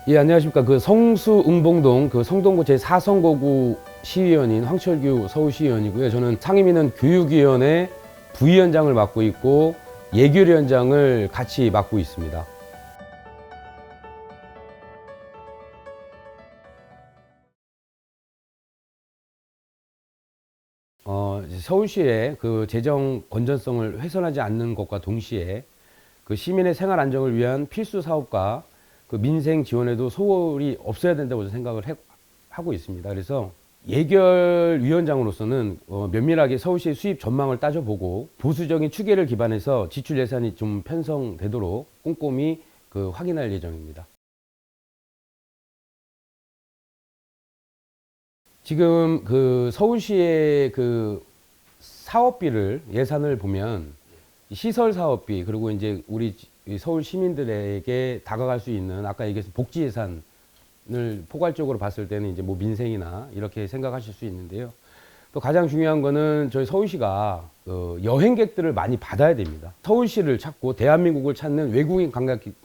예, 안녕하십니까. 그 성수 응봉동 그 성동구 제4선거구 시의원인 황철규 서울시의원이고요. 저는 상임위는 교육위원회 부위원장을 맡고 있고 예결위원장을 같이 맡고 있습니다. 서울시의 그 재정 건전성을 훼손하지 않는 것과 동시에 그 시민의 생활 안정을 위한 필수 사업과 그 민생 지원에도 소홀이 없어야 된다고 생각을 하고 있습니다. 그래서 예결위원장으로서는 면밀하게 서울시의 수입 전망을 따져보고 보수적인 추계를 기반해서 지출 예산이 좀 편성되도록 꼼꼼히 그 확인할 예정입니다. 지금 그 서울시의 그 사업비를 예산을 보면 시설 사업비 그리고 이제 우리 서울 시민들에게 다가갈 수 있는 아까 얘기했던 복지 예산을 포괄적으로 봤을 때는 이제 뭐 민생이나 이렇게 생각하실 수 있는데요. 또 가장 중요한 거는 저희 서울시가 여행객들을 많이 받아야 됩니다. 서울시를 찾고 대한민국을 찾는 외국인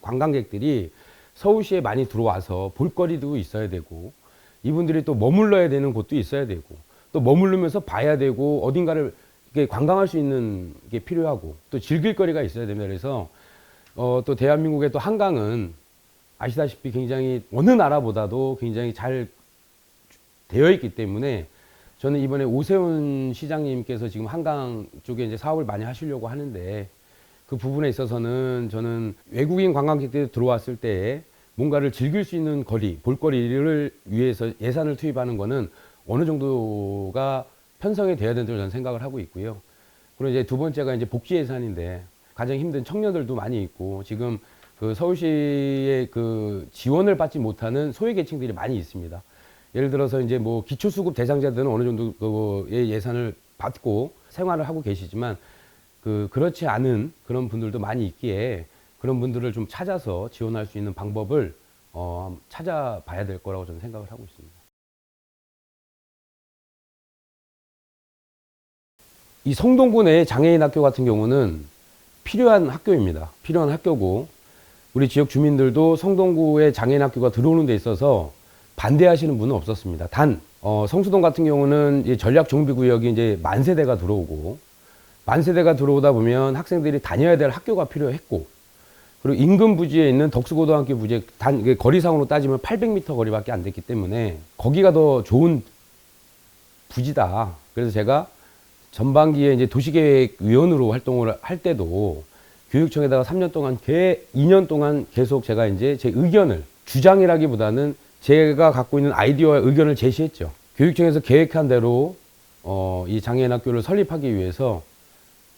관광객들이 서울시에 많이 들어와서 볼거리도 있어야 되고 이분들이 또 머물러야 되는 곳도 있어야 되고 또 머무르면서 봐야 되고 어딘가를 관광할 수 있는 게 필요하고 또 즐길 거리가 있어야 됩니다. 그래서 또 대한민국의 또 한강은 아시다시피 굉장히 어느 나라보다도 굉장히 잘 되어 있기 때문에 저는 이번에 오세훈 시장님께서 지금 한강 쪽에 이제 사업을 많이 하시려고 하는데 그 부분에 있어서는 저는 외국인 관광객들이 들어왔을 때 뭔가를 즐길 수 있는 거리, 볼거리를 위해서 예산을 투입하는 거는 어느 정도가 편성이 돼야 된다고 저는 생각을 하고 있고요. 그리고 이제 두 번째가 이제 복지 예산인데 가장 힘든 청년들도 많이 있고 지금 그 서울시의 그 지원을 받지 못하는 소외계층들이 많이 있습니다. 예를 들어서 이제 뭐 기초수급 대상자들은 어느 정도의 예산을 받고 생활을 하고 계시지만 그렇지 않은 그런 분들도 많이 있기에 그런 분들을 좀 찾아서 지원할 수 있는 방법을 찾아봐야 될 거라고 저는 생각을 하고 있습니다. 이 성동구 내 장애인 학교 같은 경우는 필요한 학교입니다. 필요한 학교고 우리 지역 주민들도 성동구에 장애인 학교가 들어오는 데 있어서 반대하시는 분은 없었습니다. 단 성수동 같은 경우는 전략정비구역이 이제 만세대가 들어오고 만세대가 들어오다 보면 학생들이 다녀야 될 학교가 필요했고 그리고 인근 부지에 있는 덕수고등학교 부지에 거리상으로 따지면 800m 거리밖에 안 됐기 때문에 거기가 더 좋은 부지다. 그래서 제가 전반기에 이제 도시계획위원으로 활동을 할 때도 교육청에다가 3년 동안 2년 동안 계속 제가 이제 제 의견을 주장이라기보다는 제가 갖고 있는 아이디어와 의견을 제시했죠. 교육청에서 계획한 대로 이 장애인 학교를 설립하기 위해서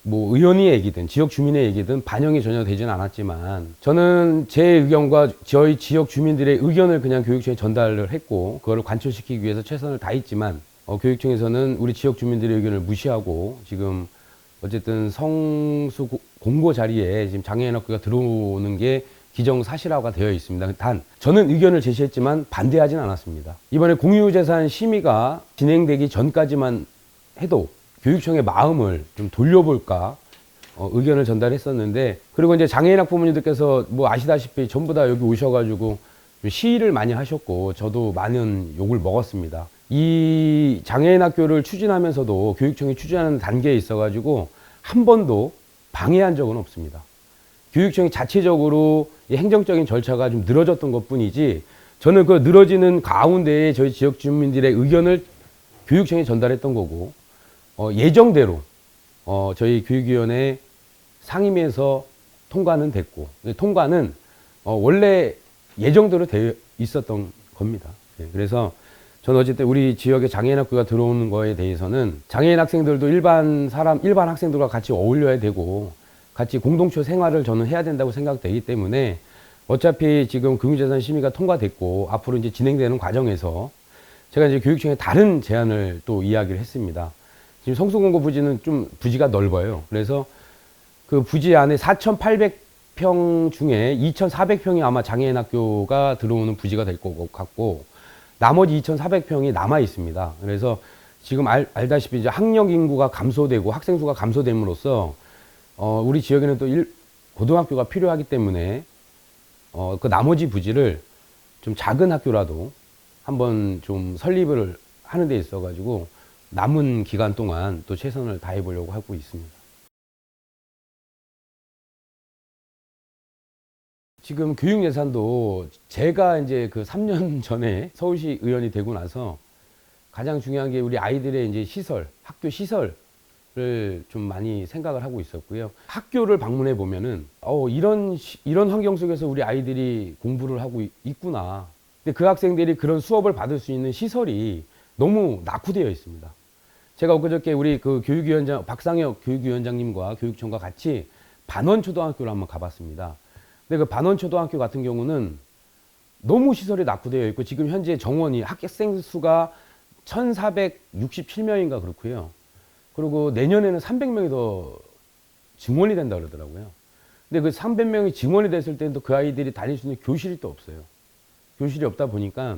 뭐 의원의 얘기든 지역 주민의 얘기든 반영이 전혀 되지는 않았지만 저는 제 의견과 저희 지역 주민들의 의견을 그냥 교육청에 전달을 했고 그걸 관철시키기 위해서 최선을 다했지만 교육청에서는 우리 지역 주민들의 의견을 무시하고 지금 어쨌든 성수 공고 자리에 지금 장애인 학교가 들어오는 게 기정사실화가 되어 있습니다. 단 저는 의견을 제시했지만 반대하진 않았습니다. 이번에 공유재산 심의가 진행되기 전까지만 해도 교육청의 마음을 좀 돌려볼까 의견을 전달했었는데 그리고 이제 장애인 학부모님들께서 뭐 아시다시피 전부 다 여기 오셔가지고 시위를 많이 하셨고 저도 많은 욕을 먹었습니다. 이 장애인 학교를 추진하면서도 교육청이 추진하는 단계에 있어가지고 한 번도 방해한 적은 없습니다. 교육청이 자체적으로 이 행정적인 절차가 좀 늘어졌던 것 뿐이지 저는 그 늘어지는 가운데에 저희 지역 주민들의 의견을 교육청에 전달했던 거고 예정대로 저희 교육위원회 상임위에서 통과는 됐고 통과는 원래 예정대로 되어 있었던 겁니다. 그래서 저는 어쨌든 우리 지역에 장애인 학교가 들어오는 거에 대해서는 장애인 학생들도 일반 학생들과 같이 어울려야 되고 같이 공동체 생활을 저는 해야 된다고 생각되기 때문에 어차피 지금 금융재산 심의가 통과됐고 앞으로 이제 진행되는 과정에서 제가 이제 교육청에 다른 제안을 또 이야기를 했습니다. 지금 성수공고 부지는 좀 부지가 넓어요. 그래서 그 부지 안에 4,800평 중에 2,400평이 아마 장애인 학교가 들어오는 부지가 될 것 같고 나머지 2,400평이 남아 있습니다. 그래서 지금 알다시피 이제 학령 인구가 감소되고 학생 수가 감소됨으로써 우리 지역에는 또 고등학교가 필요하기 때문에 그 나머지 부지를 좀 작은 학교라도 한번 좀 설립을 하는 데 있어 가지고 남은 기간 동안 또 최선을 다해 보려고 하고 있습니다. 지금 교육 예산도 제가 이제 그 3년 전에 서울시 의원이 되고 나서 가장 중요한 게 우리 아이들의 이제 시설, 학교 시설을 좀 많이 생각을 하고 있었고요. 학교를 방문해 보면은 이런 환경 속에서 우리 아이들이 공부를 하고 있구나. 근데 그 학생들이 그런 수업을 받을 수 있는 시설이 너무 낙후되어 있습니다. 제가 엊그저께 우리 그 교육위원장 박상혁 교육위원장님과 교육청과 같이 반원초등학교를 한번 가봤습니다. 근데 그 반원초등학교 같은 경우는 너무 시설이 낙후되어 있고 지금 현재 정원이 학생 수가 1,467명인가 그렇고요. 그리고 내년에는 300명이 더 증원이 된다 그러더라고요. 근데 그 300명이 증원이 됐을 때는 그 아이들이 다닐 수 있는 교실이 또 없어요. 교실이 없다 보니까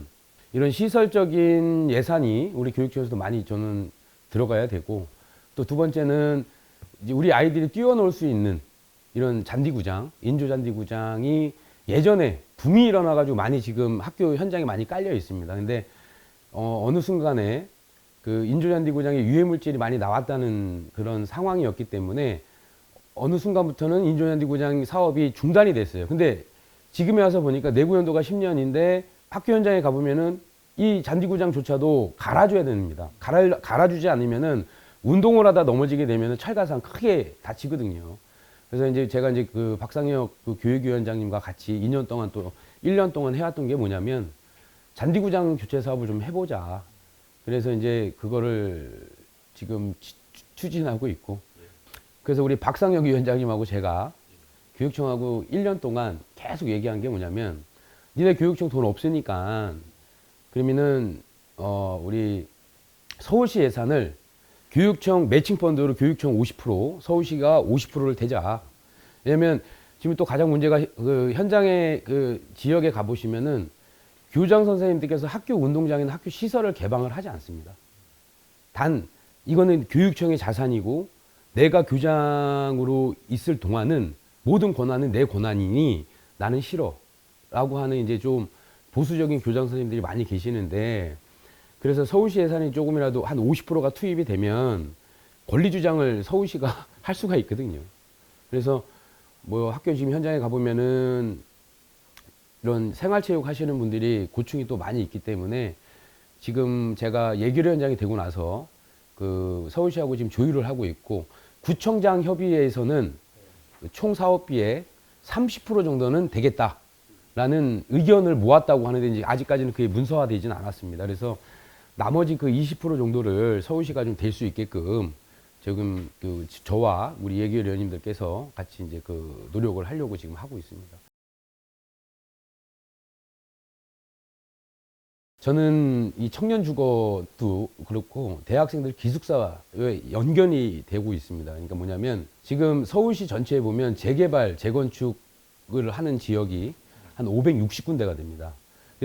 이런 시설적인 예산이 우리 교육청에서도 많이 저는 들어가야 되고, 또 두 번째는 이제 우리 아이들이 뛰어놀 수 있는 이런 잔디구장, 인조잔디구장이 예전에 붐이 일어나가지고 많이 지금 학교 현장에 많이 깔려 있습니다. 근데 어느 순간에 그 인조잔디구장에 유해물질이 많이 나왔다는 그런 상황이었기 때문에 어느 순간부터는 인조잔디구장 사업이 중단이 됐어요. 근데 지금에 와서 보니까 내구 연도가 10년인데 학교 현장에 가보면은 이 잔디구장조차도 갈아줘야 됩니다. 갈아주지 않으면은 운동을 하다 넘어지게 되면은 철가상 크게 다치거든요. 그래서 이제 제가 이제 그 박상혁 그 교육위원장님과 같이 2년 동안 또 1년 동안 해왔던 게 뭐냐면 잔디구장 교체 사업을 좀 해보자. 그래서 이제 그거를 지금 추진하고 있고. 그래서 우리 박상혁 위원장님하고 제가 교육청하고 1년 동안 계속 얘기한 게 뭐냐면 니네 교육청 돈 없으니까 그러면은 우리 서울시 예산을 교육청 매칭 펀드로 교육청 50%, 서울시가 50%를 대자. 왜냐면 지금 또 가장 문제가 그 현장에 그 지역에 가보시면은 교장 선생님들께서 학교 운동장이나 학교 시설을 개방을 하지 않습니다. 단 이거는 교육청의 자산이고 내가 교장으로 있을 동안은 모든 권한은 내 권한이니 나는 싫어 라고 하는 이제 좀 보수적인 교장 선생님들이 많이 계시는데, 그래서 서울시 예산이 조금이라도 한 50%가 투입이 되면 권리주장을 서울시가 할 수가 있거든요. 그래서 뭐 학교 지금 현장에 가보면은 이런 생활체육 하시는 분들이 고충이 또 많이 있기 때문에 지금 제가 예결위원장이 되고 나서 그 서울시하고 지금 조율을 하고 있고, 구청장 협의회에서는 총 사업비의 30% 정도는 되겠다라는 의견을 모았다고 하는데 이제 아직까지는 그게 문서화되지는 않았습니다. 그래서 나머지 그 20% 정도를 서울시가 좀 될 수 있게끔 지금 그 저와 우리 예결위원님들께서 같이 이제 그 노력을 하려고 지금 하고 있습니다. 저는 이 청년 주거도 그렇고 대학생들 기숙사에 연결이 되고 있습니다. 그러니까 뭐냐면 지금 서울시 전체에 보면 재개발, 재건축을 하는 지역이 한 560군데가 됩니다.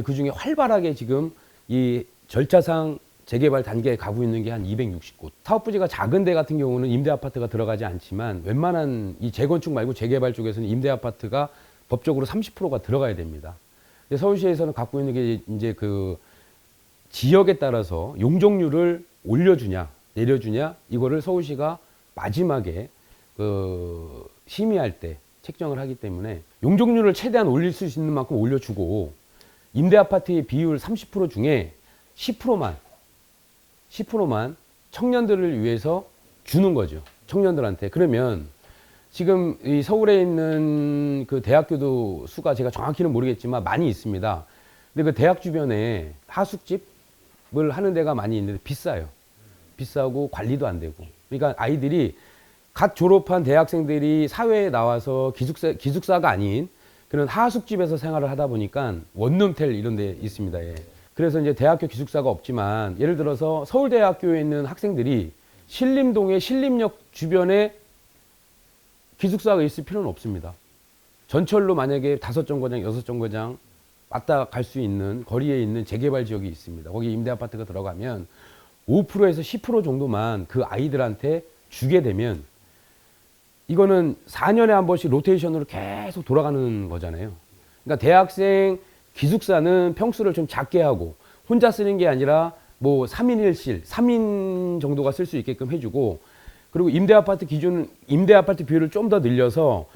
그 중에 활발하게 지금 이 절차상 재개발 단계에 가고 있는 게 한 260곳. 사업 부지가 작은 데 같은 경우는 임대 아파트가 들어가지 않지만 웬만한 이 재건축 말고 재개발 쪽에서는 임대 아파트가 법적으로 30%가 들어가야 됩니다. 근데 서울시에서는 갖고 있는 게 이제 그 지역에 따라서 용적률을 올려주냐 내려주냐 이거를 서울시가 마지막에 그 심의할 때 책정을 하기 때문에 용적률을 최대한 올릴 수 있는 만큼 올려주고 임대 아파트의 비율 30% 중에 10%만 청년들을 위해서 주는 거죠. 청년들한테. 그러면 지금 이 서울에 있는 그 대학교도 수가 제가 정확히는 모르겠지만 많이 있습니다. 근데 그 대학 주변에 하숙집을 하는 데가 많이 있는데 비싸요. 비싸고 관리도 안 되고. 그러니까 아이들이 갓 졸업한 대학생들이 사회에 나와서 기숙사가 아닌 그런 하숙집에서 생활을 하다 보니까 원룸텔 이런 데 있습니다. 예. 그래서 이제 대학교 기숙사가 없지만 예를 들어서 서울대학교에 있는 학생들이 신림동의 신림역 주변에 기숙사가 있을 필요는 없습니다. 전철로 만약에 5정거장, 6정거장 왔다 갈 수 있는 거리에 있는 재개발 지역이 있습니다. 거기 임대 아파트가 들어가면 5%에서 10% 정도만 그 아이들한테 주게 되면 이거는 4년에 한 번씩 로테이션으로 계속 돌아가는 거잖아요. 그러니까 대학생 기숙사는 평수를 좀 작게 하고 혼자 쓰는 게 아니라 뭐 3인 1실, 3인 정도가 쓸 수 있게끔 해주고, 그리고 임대 아파트 비율을 좀 더 늘려서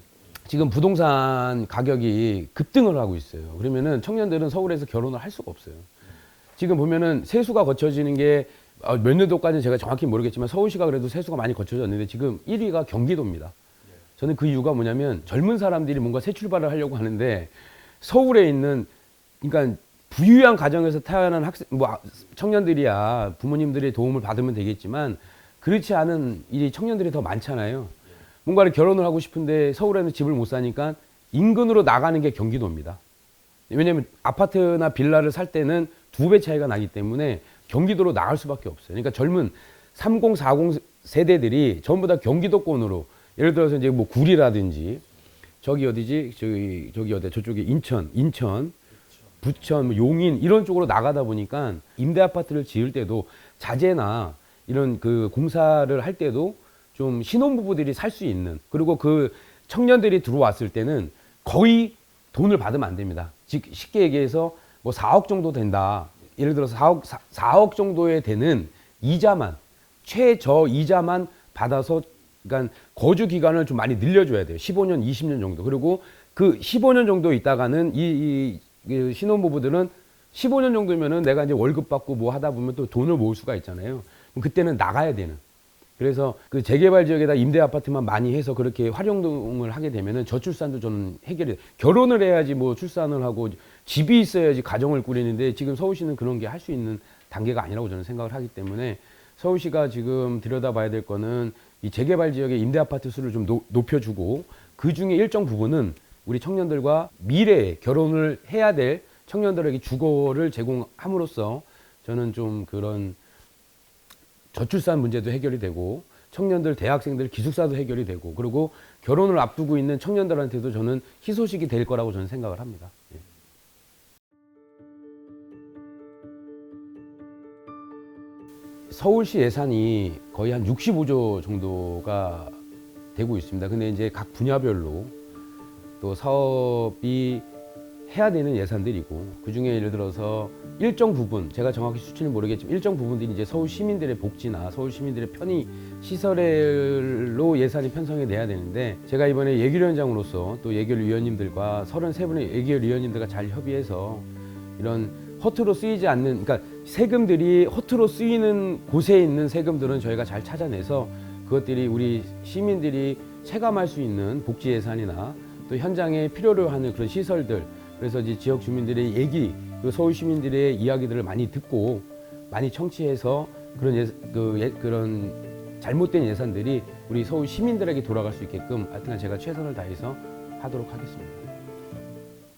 지금 부동산 가격이 급등을 하고 있어요. 그러면은 청년들은 서울에서 결혼을 할 수가 없어요. 지금 보면은 세수가 거쳐지는 게 몇 년도까지는 제가 정확히 모르겠지만 서울시가 그래도 세수가 많이 거쳐졌는데 지금 1위가 경기도입니다. 저는 그 이유가 뭐냐면 젊은 사람들이 뭔가 새 출발을 하려고 하는데 서울에 있는, 그러니까 부유한 가정에서 태어난 청년들이야 부모님들의 도움을 받으면 되겠지만 그렇지 않은 이 청년들이 더 많잖아요. 뭔가를 결혼을 하고 싶은데 서울에는 집을 못 사니까 인근으로 나가는 게 경기도입니다. 왜냐하면 아파트나 빌라를 살 때는 2배 차이가 나기 때문에 경기도로 나갈 수밖에 없어요. 그러니까 젊은 30, 40 세대들이 전부 다 경기도권으로, 예를 들어서 이제 뭐 구리라든지 저기 어디지, 저기 어디 저쪽에 인천, 부천, 뭐 용인 이런 쪽으로 나가다 보니까 임대 아파트를 지을 때도 자재나 이런 그 공사를 할 때도 좀 신혼부부들이 살 수 있는, 그리고 그 청년들이 들어왔을 때는 거의 돈을 받으면 안 됩니다. 즉 쉽게 얘기해서 뭐 4억 정도 된다. 예를 들어서 4억 정도에 되는 이자만, 최저 이자만 받아서, 그러니까 거주 기간을 좀 많이 늘려줘야 돼요. 15년, 20년 정도. 그리고 그 15년 정도 있다가는 이 신혼부부들은 15년 정도면은 내가 이제 월급 받고 뭐 하다 보면 또 돈을 모을 수가 있잖아요. 그럼 그때는 나가야 되는. 그래서 그 재개발 지역에다 임대 아파트만 많이 해서 그렇게 활용을 하게 되면은 저출산도 저는 해결이 돼요. 결혼을 해야지 뭐 출산을 하고 집이 있어야지 가정을 꾸리는데 지금 서울시는 그런 게 할 수 있는 단계가 아니라고 저는 생각을 하기 때문에 서울시가 지금 들여다봐야 될 거는 이 재개발 지역의 임대 아파트 수를 좀 높여주고 그 중에 일정 부분은 우리 청년들과 미래에 결혼을 해야 될 청년들에게 주거를 제공함으로써 저는 좀 그런 저출산 문제도 해결이 되고 청년들, 대학생들 기숙사도 해결이 되고, 그리고 결혼을 앞두고 있는 청년들한테도 저는 희소식이 될 거라고 저는 생각을 합니다. 예. 서울시 예산이 거의 한 65조 정도가 되고 있습니다. 근데 이제 각 분야별로 또 사업이 해야 되는 예산들이고, 그 중에 예를 들어서 일정 부분, 제가 정확히 수치는 모르겠지만 일정 부분들이 이제 서울 시민들의 복지나 서울 시민들의 편의 시설로 예산이 편성이 돼야 되는데, 제가 이번에 예결위원장으로서 또 예결위원님들과 33분의 예결위원님들과 잘 협의해서 이런 허투루 쓰이지 않는, 그러니까 세금들이 허투루 쓰이는 곳에 있는 세금들은 저희가 잘 찾아내서 그것들이 우리 시민들이 체감할 수 있는 복지 예산이나 또 현장에 필요로 하는 그런 시설들, 그래서 이제 지역 주민들의 얘기, 그리고 서울 시민들의 이야기들을 많이 듣고 많이 청취해서 그런 잘못된 예산들이 우리 서울 시민들에게 돌아갈 수 있게끔 하여튼 제가 최선을 다해서 하도록 하겠습니다.